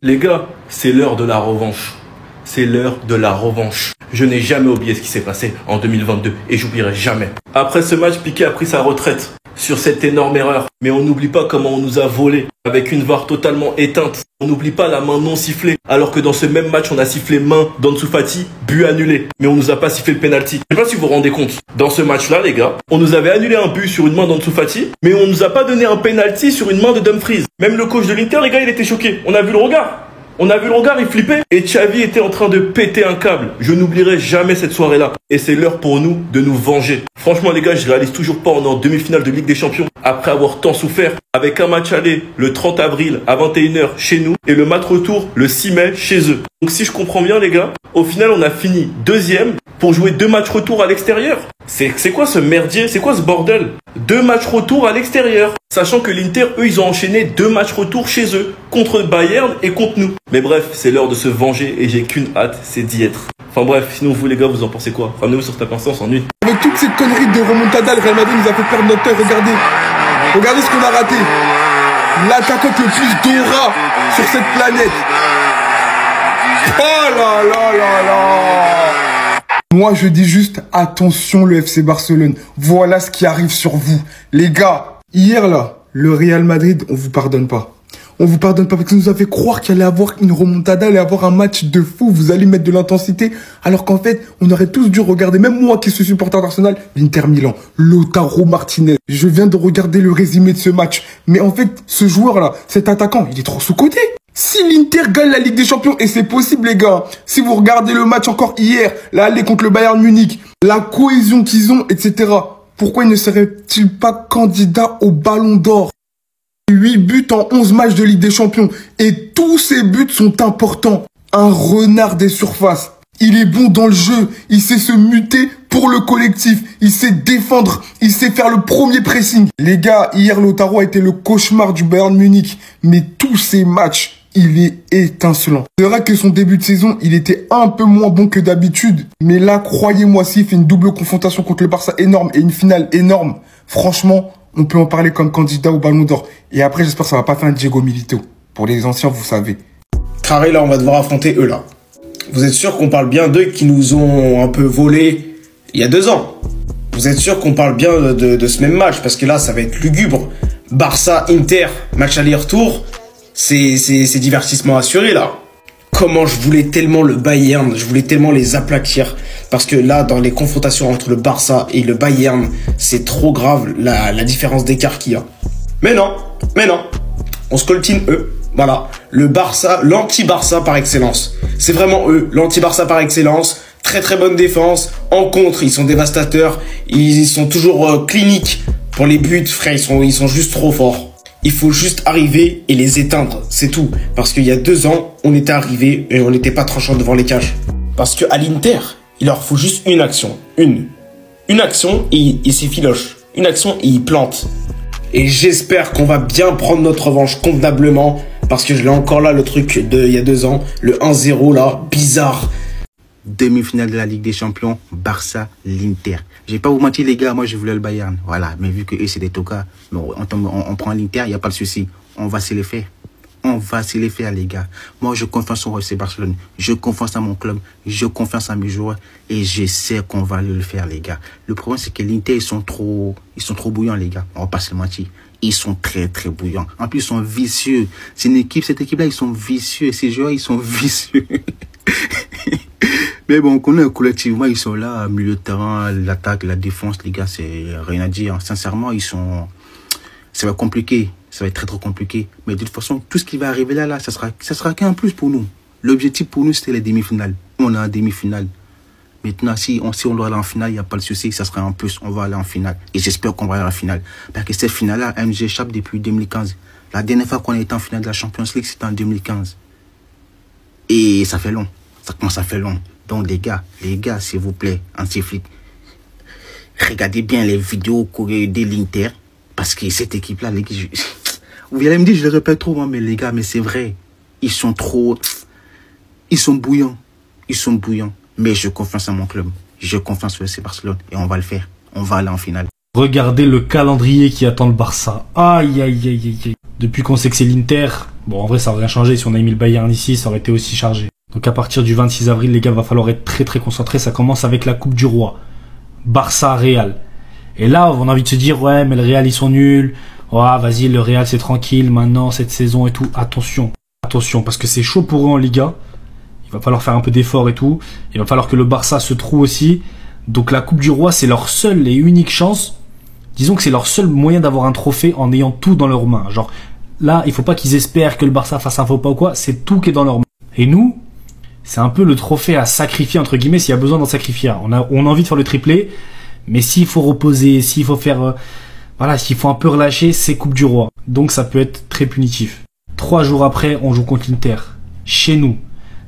Les gars, c'est l'heure de la revanche. C'est l'heure de la revanche. Je n'ai jamais oublié ce qui s'est passé en 2022 et j'oublierai jamais. Après ce match, Piqué a pris sa retraite sur cette énorme erreur. Mais on n'oublie pas comment on nous a volé avec une VAR totalement éteinte. On n'oublie pas la main non sifflée. Alors que dans ce même match, on a sifflé main d'Ansu Fati, but annulé. Mais on nous a pas sifflé le penalty. Je sais pas si vous vous rendez compte. Dans ce match-là, les gars, on nous avait annulé un but sur une main d'Ansu Fati, mais on nous a pas donné un penalty sur une main de Dumfries. Même le coach de l'Inter, les gars, il était choqué. On a vu le regard. On a vu le regard, il flippait. Et Xavi était en train de péter un câble. Je n'oublierai jamais cette soirée-là. Et c'est l'heure pour nous de nous venger. Franchement, les gars, je réalise toujours pas. On est en demi-finale de Ligue des Champions. Après avoir tant souffert. Avec un match aller le 30 avril à 21 h chez nous. Et le match retour le 6 mai chez eux. Donc si je comprends bien, les gars, au final, on a fini deuxième pour jouer 2 matchs retour à l'extérieur. C'est quoi ce merdier? C'est quoi ce bordel? 2 matchs retour à l'extérieur. Sachant que l'Inter, eux, ils ont enchaîné 2 matchs retour chez eux. Contre Bayern et contre nous. Mais bref, c'est l'heure de se venger et j'ai qu'une hâte, c'est d'y être. Enfin bref, sinon vous les gars, vous en pensez quoi? Ramenez-vous sur Tape Instant, on s'ennuie. Avec toutes ces conneries de remontada, le Real Madrid nous a fait perdre notre temps. Regardez. Regardez ce qu'on a raté. L'attaquant le plus d'aura sur cette planète. Oh là là là là. Moi, je dis juste, attention le FC Barcelone. Voilà ce qui arrive sur vous. Les gars, hier là, le Real Madrid, on vous pardonne pas. On vous pardonne pas parce que ça nous a fait croire qu'il allait avoir une remontada, il allait avoir un match de fou, vous allez mettre de l'intensité. Alors qu'en fait, on aurait tous dû regarder, même moi qui suis supporter d'Arsenal, l'Inter Milan, Lautaro Martinez. Je viens de regarder le résumé de ce match. Mais en fait, ce joueur-là, cet attaquant, il est trop sous-coté. Si l'Inter gagne la Ligue des Champions, et c'est possible les gars, si vous regardez le match encore hier, l'aller contre le Bayern Munich, la cohésion qu'ils ont, etc., pourquoi il ne serait-il pas candidat au Ballon d'Or? 8 buts en 11 matchs de Ligue des Champions. Et tous ces buts sont importants. Un renard des surfaces. Il est bon dans le jeu. Il sait se muter pour le collectif. Il sait défendre. Il sait faire le premier pressing. Les gars, hier, Lautaro a été le cauchemar du Bayern Munich. Mais tous ces matchs, il est étincelant. C'est vrai que son début de saison, il était un peu moins bon que d'habitude. Mais là, croyez-moi, s'il fait une double confrontation contre le Barça énorme et une finale énorme, franchement, on peut en parler comme candidat au Ballon d'Or. Et après, j'espère que ça va pas faire un Diego Milito. Pour les anciens, vous savez. Carré, là, on va devoir affronter eux, là. Vous êtes sûr qu'on parle bien d'eux qui nous ont un peu volé il y a 2 ans? Vous êtes sûr qu'on parle bien de ce même match? Parce que là, ça va être lugubre. Barça, Inter, match aller-retour. C'est divertissement assuré, là. Comment je voulais tellement le Bayern, je voulais tellement les aplatir. Parce que là, dans les confrontations entre le Barça et le Bayern, c'est trop grave la différence d'écart qu'il y a. Mais non. On se coltine eux. Voilà. Le Barça, l'anti-Barça par excellence. C'est vraiment eux, l'anti-Barça par excellence. Très très bonne défense. En contre, ils sont dévastateurs. Ils sont toujours cliniques pour les buts, frère. Ils sont juste trop forts. Il faut juste arriver et les éteindre, c'est tout. Parce qu'il y a 2 ans, on était arrivé et on n'était pas tranchant devant les cages. Parce qu'à l'Inter, il leur faut juste une action. Une action et ils s'effilochent. Une action et ils plantent. Et j'espère qu'on va bien prendre notre revanche convenablement. Parce que je l'ai encore là, le truc d'il y a 2 ans. Le 1-0 là, bizarre. Demi-finale de la Ligue des Champions, Barça, l'Inter. Je vais pas vous mentir les gars, moi je voulais le Bayern. Voilà, mais vu que eux c'est des tocards, on prend l'Inter, il n'y a pas de souci. On va se les faire. On va se les faire les gars. Moi je confiance au FC Barcelone. Je confiance à mon club. Je confiance à mes joueurs. Et je sais qu'on va le faire les gars. Le problème c'est que l'Inter ils sont trop bouillants les gars. On va pas se le mentir. Ils sont très très bouillants. En plus ils sont vicieux. C'est une équipe, cette équipe là ils sont vicieux. Ces joueurs ils sont vicieux. Mais bon, on connaît collectivement, ils sont là, milieu de terrain, l'attaque, la défense, les gars, c'est rien à dire. Sincèrement, ça va être compliqué, ça va être très très compliqué. Mais de toute façon, tout ce qui va arriver là, ça sera qu'un plus pour nous. L'objectif pour nous, c'était les demi-finales. On est en demi-finale. Maintenant, si on doit aller en finale, il n'y a pas de souci, ça sera un plus, on va aller en finale. Et j'espère qu'on va aller en finale. Parce que cette finale-là, elle nous échappe depuis 2015. La dernière fois qu'on a été en finale de la Champions League, c'était en 2015. Et ça fait long. Ça commence à faire long. Donc les gars, s'il vous plaît, anti-flic, regardez bien les vidéos de l'Inter, parce que cette équipe-là, vous allez me dire, je le répète trop, hein, mais les gars, mais c'est vrai, ils sont bouillants, mais je confiance en mon club, je confiance au FC Barcelone, et on va le faire, on va aller en finale. Regardez le calendrier qui attend le Barça, aïe aïe aïe aïe aïe. Depuis qu'on sait que c'est l'Inter, Bon, en vrai, ça aurait rien changé. Si on a mis le Bayern ici, ça aurait été aussi chargé. Donc à partir du 26 avril, les gars, va falloir être très très concentrés. Ça commence avec la Coupe du Roi. Barça-Real. Et là, on a envie de se dire, ouais, mais le Real, ils sont nuls. Ouais, vas-y, le Real, c'est tranquille. Maintenant, cette saison et tout. Attention, parce que c'est chaud pour eux en Liga. Il va falloir faire un peu d'effort et tout. Il va falloir que le Barça se trouve aussi. Donc la Coupe du Roi, c'est leur seule et unique chance. Disons que c'est leur seul moyen d'avoir un trophée en ayant tout dans leurs mains. Genre, là, il faut pas qu'ils espèrent que le Barça fasse un faux pas ou quoi. C'est tout qui est dans leurs mains. Et nous, c'est un peu le trophée à sacrifier, entre guillemets, s'il y a besoin d'en sacrifier. On a envie de faire le triplé. Mais s'il faut reposer, s'il faut faire, s'il faut un peu relâcher, c'est Coupe du Roi. Donc ça peut être très punitif. 3 jours après, on joue contre l'Inter. Chez nous.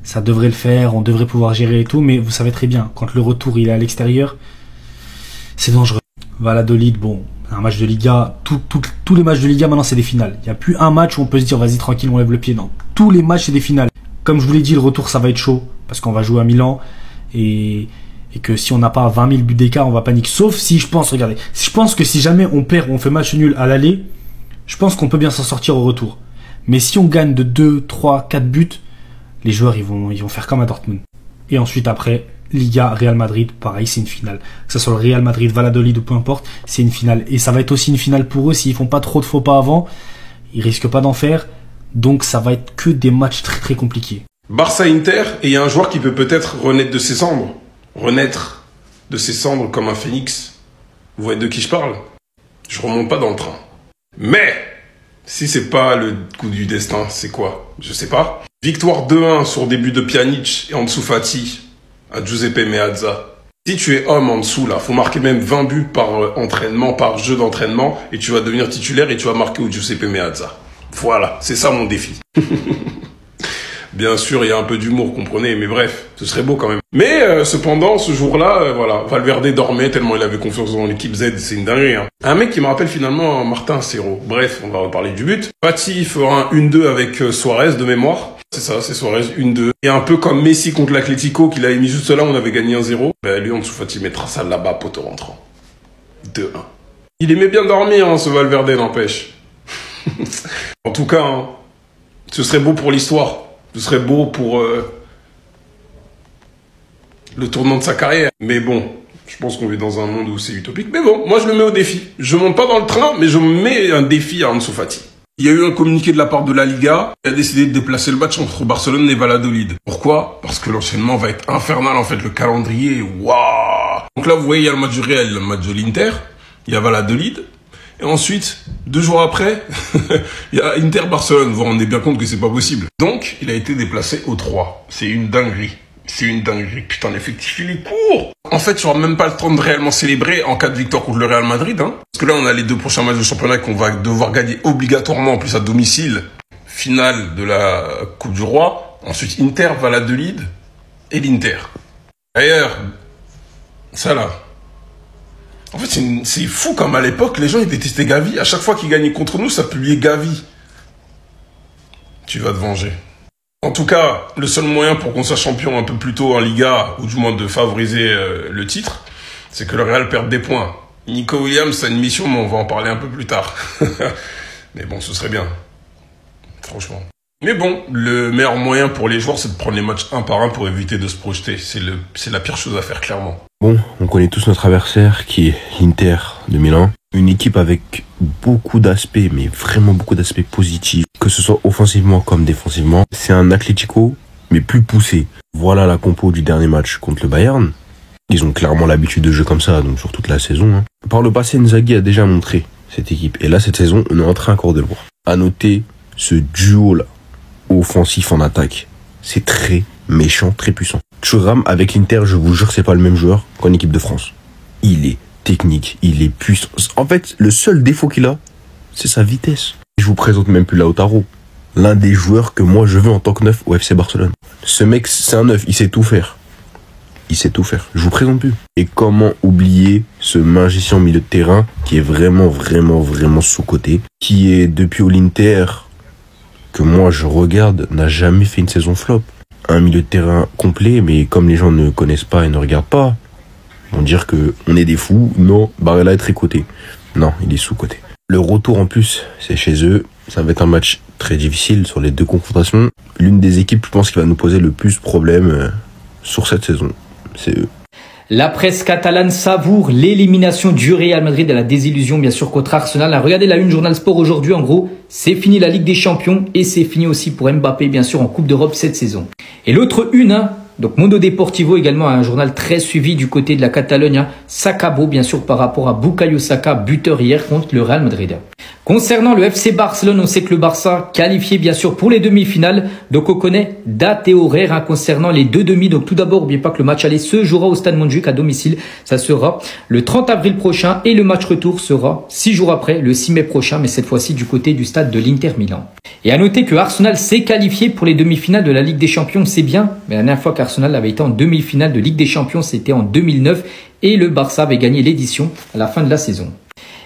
Ça devrait le faire, on devrait pouvoir gérer et tout, mais vous savez très bien, quand le retour il est à l'extérieur, c'est dangereux. Valladolid, bon, un match de Liga, tous les matchs de Liga maintenant c'est des finales. Il n'y a plus un match où on peut se dire vas-y tranquille, on lève le pied. Non, tous les matchs c'est des finales. Comme je vous l'ai dit, le retour ça va être chaud, parce qu'on va jouer à Milan, et que si on n'a pas 20 000 buts d'écart, on va paniquer. Sauf si je pense, regardez, je pense que si jamais on perd ou on fait match nul à l'aller, je pense qu'on peut bien s'en sortir au retour. Mais si on gagne de 2, 3, 4 buts, les joueurs ils vont faire comme à Dortmund. Et ensuite après, Liga, Real Madrid, pareil, c'est une finale. Que ce soit le Real Madrid, Valladolid ou peu importe, c'est une finale. Et ça va être aussi une finale pour eux, s'ils font pas trop de faux pas avant, ils risquent pas d'en faire. Donc ça va être que des matchs très très compliqués. Barça-Inter, et il y a un joueur qui peut peut-être renaître de ses cendres. Renaître de ses cendres comme un phénix. Vous voyez de qui je parle? Je remonte pas dans le train. Mais, si c'est pas le coup du destin, c'est quoi? Je sais pas. Victoire 2-1 sur début de Pjanic et Ansu Fati à Giuseppe Meazza. Si tu es homme en dessous, là, faut marquer même 20 buts par entraînement, par jeu d'entraînement, et tu vas devenir titulaire et tu vas marquer au Giuseppe Meazza. Voilà, c'est ça mon défi. Bien sûr, il y a un peu d'humour, comprenez, mais bref, ce serait beau quand même. Mais cependant, ce jour-là, Valverde dormait tellement il avait confiance dans l'équipe Z, c'est une dinguerie. Hein. Un mec qui me rappelle finalement Martin Serrault. Bref, on va reparler du but. Fati fera un 1-2 avec Suarez de mémoire. C'est ça, c'est Suarez 1-2. Et un peu comme Messi contre l'Atlético, qu'il avait mis juste là, on avait gagné 1-0. Ben lui, en dessous, Fati mettra ça là-bas, poteau rentrant. 2-1. Il aimait bien dormir, hein, ce Valverde, n'empêche. En tout cas, hein, ce serait beau pour l'histoire. Ce serait beau pour le tournant de sa carrière. Mais bon, je pense qu'on vit dans un monde où c'est utopique. Mais bon, moi je le mets au défi. Je monte pas dans le train, mais je mets un défi à Ansu Fati. Il y a eu un communiqué de la part de la Liga qui a décidé de déplacer le match entre Barcelone et Valladolid. Pourquoi? Parce que l'enchaînement va être infernal en fait, le calendrier. Waouh! Donc là, vous voyez, il y a le match du Real, le match de l'Inter, il y a Valladolid. Et ensuite, 2 jours après, il y a Inter-Barcelone. Vous vous rendez bien compte que c'est pas possible. Donc, il a été déplacé au 3. C'est une dinguerie. C'est une dinguerie. Putain, l'effectif, il est court. En fait, tu n'auras même pas le temps de réellement célébrer en cas de victoire contre le Real Madrid. Hein. Parce que là, on a les 2 prochains matchs de championnat qu'on va devoir gagner obligatoirement, en plus à domicile. Finale de la Coupe du Roi. Ensuite, Inter, Valladolid et l'Inter. D'ailleurs, ça là... En fait, c'est fou comme à l'époque, les gens ils détestaient Gavi. À chaque fois qu'il gagnait contre nous, ça publiait Gavi. Tu vas te venger. En tout cas, le seul moyen pour qu'on soit champion un peu plus tôt en Liga, ou du moins de favoriser le titre, c'est que le Real perde des points. Nico Williams a une mission, mais on va en parler un peu plus tard. Mais bon, ce serait bien. Franchement. Mais bon, le meilleur moyen pour les joueurs, c'est de prendre les matchs un par un pour éviter de se projeter. C'est la pire chose à faire, clairement. Bon, on connaît tous notre adversaire qui est l'Inter de Milan. Une équipe avec beaucoup d'aspects, mais vraiment beaucoup d'aspects positifs, que ce soit offensivement comme défensivement. C'est un Atlético, mais plus poussé. Voilà la compo du dernier match contre le Bayern. Ils ont clairement l'habitude de jouer comme ça, donc sur toute la saison. Hein. Par le passé, Inzaghi a déjà montré cette équipe. Et là, cette saison, on est en train encore de le voir. À noter ce duo-là, offensif en attaque. C'est très méchant, très puissant. Thuram avec l'Inter, je vous jure, c'est pas le même joueur qu'en équipe de France. Il est technique, il est puissant. En fait, le seul défaut qu'il a, c'est sa vitesse. Je vous présente même plus Lautaro. L'un des joueurs que moi je veux en tant que neuf au FC Barcelone. Ce mec, c'est un neuf, il sait tout faire. Il sait tout faire. Je vous présente plus. Et comment oublier ce magicien au milieu de terrain qui est vraiment sous-coté, qui est depuis l'Inter que moi je regarde, n'a jamais fait une saison flop. Un milieu de terrain complet, mais comme les gens ne connaissent pas et ne regardent pas, ils vont dire que on est des fous. Non, Barella est tricoté. Non, il est sous-coté. Le retour en plus, c'est chez eux. Ça va être un match très difficile sur les 2 confrontations. L'une des équipes, je pense, qui va nous poser le plus de problèmes sur cette saison, c'est eux. La presse catalane savoure l'élimination du Real Madrid et la désillusion bien sûr contre Arsenal. Regardez la une Journal Sport aujourd'hui, en gros, c'est fini la Ligue des Champions et c'est fini aussi pour Mbappé bien sûr en Coupe d'Europe cette saison. Et l'autre une, donc Mundo Deportivo également, un journal très suivi du côté de la Catalogne, s'accabo bien sûr par rapport à Bukayo Saka, buteur hier contre le Real Madrid. Concernant le FC Barcelone, on sait que le Barça qualifié bien sûr pour les demi-finales. Donc on connaît date et horaire concernant les 2 demi. Donc tout d'abord, n'oubliez pas que le match aller se jouera au Stade Montjuïc à domicile. Ça sera le 30 avril prochain et le match retour sera 6 jours après, le 6 mai prochain, mais cette fois-ci du côté du stade de l'Inter Milan. Et à noter que Arsenal s'est qualifié pour les demi-finales de la Ligue des Champions, c'est bien. Mais la dernière fois qu'Arsenal avait été en demi-finale de Ligue des Champions, c'était en 2009 et le Barça avait gagné l'édition à la fin de la saison.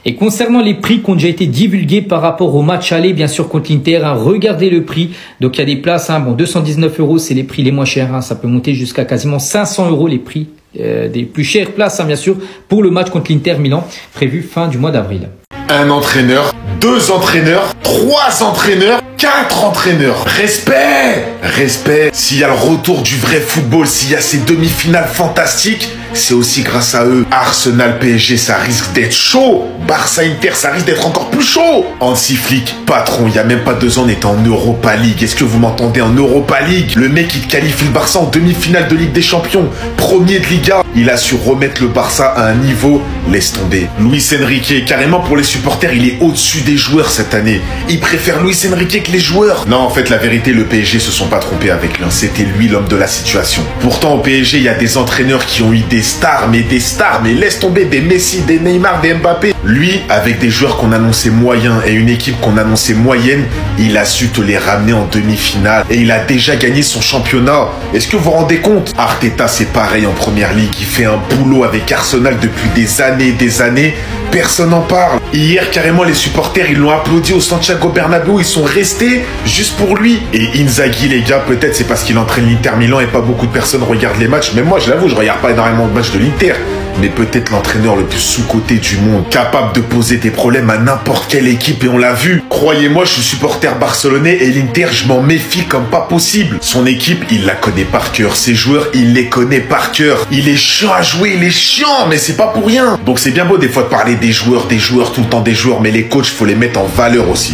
Et concernant les prix qui ont déjà été divulgués par rapport au match aller, bien sûr, contre l'Inter, regardez le prix. Donc, il y a des places, bon, 219 €, c'est les prix les moins chers. Ça peut monter jusqu'à quasiment 500 € les prix des plus chères places, bien sûr, pour le match contre l'Inter Milan, prévu fin du mois d'avril. Un entraîneur, 2 entraîneurs, 3 entraîneurs, 4 entraîneurs. Respect! Respect. S'il y a le retour du vrai football, s'il y a ces demi-finales fantastiques, c'est aussi grâce à eux. Arsenal PSG, ça risque d'être chaud. Barça Inter, ça risque d'être encore plus chaud. Hansi Flick, patron, il y a même pas 2 ans, on était en Europa League. Est-ce que vous m'entendez? En Europa League. Le mec, il qualifie le Barça en demi-finale de Ligue des Champions. Premier de Liga. Il a su remettre le Barça à un niveau, laisse tomber. Luis Enrique, carrément pour les supporters, il est au-dessus des joueurs cette année. Il préfère Luis Enrique que les joueurs. Non, en fait, la vérité, le PSG se sont pas trompés avec l'un. C'était lui l'homme de la situation. Pourtant, au PSG, il y a des entraîneurs qui ont eu des stars, mais laisse tomber, des Messi, des Neymar, des Mbappé. Lui, avec des joueurs qu'on annonçait moyens et une équipe qu'on annonçait moyenne, il a su te les ramener en demi-finale. Et il a déjà gagné son championnat. Est-ce que vous vous rendez compte? Arteta, c'est pareil en première ligue. Il fait un boulot avec Arsenal depuis des années et des années. Personne n'en parle. Hier, carrément, les supporters, ils l'ont applaudi au Santiago Bernabéu. Ils sont restés juste pour lui. Et Inzaghi, les gars, peut-être c'est parce qu'il entraîne l'Inter Milan et pas beaucoup de personnes regardent les matchs. Mais moi, je l'avoue, je regarde pas énormément de matchs de l'Inter. Mais peut-être l'entraîneur le plus sous-coté du monde, capable de poser des problèmes à n'importe quelle équipe, et on l'a vu. Croyez-moi, je suis supporter barcelonais et l'Inter, je m'en méfie comme pas possible. Son équipe, il la connaît par cœur. Ses joueurs, il les connaît par cœur. Il est chiant à jouer, il est chiant, mais c'est pas pour rien. Donc c'est bien beau des fois de parler des joueurs, tout le temps des joueurs, mais les coachs, faut les mettre en valeur aussi.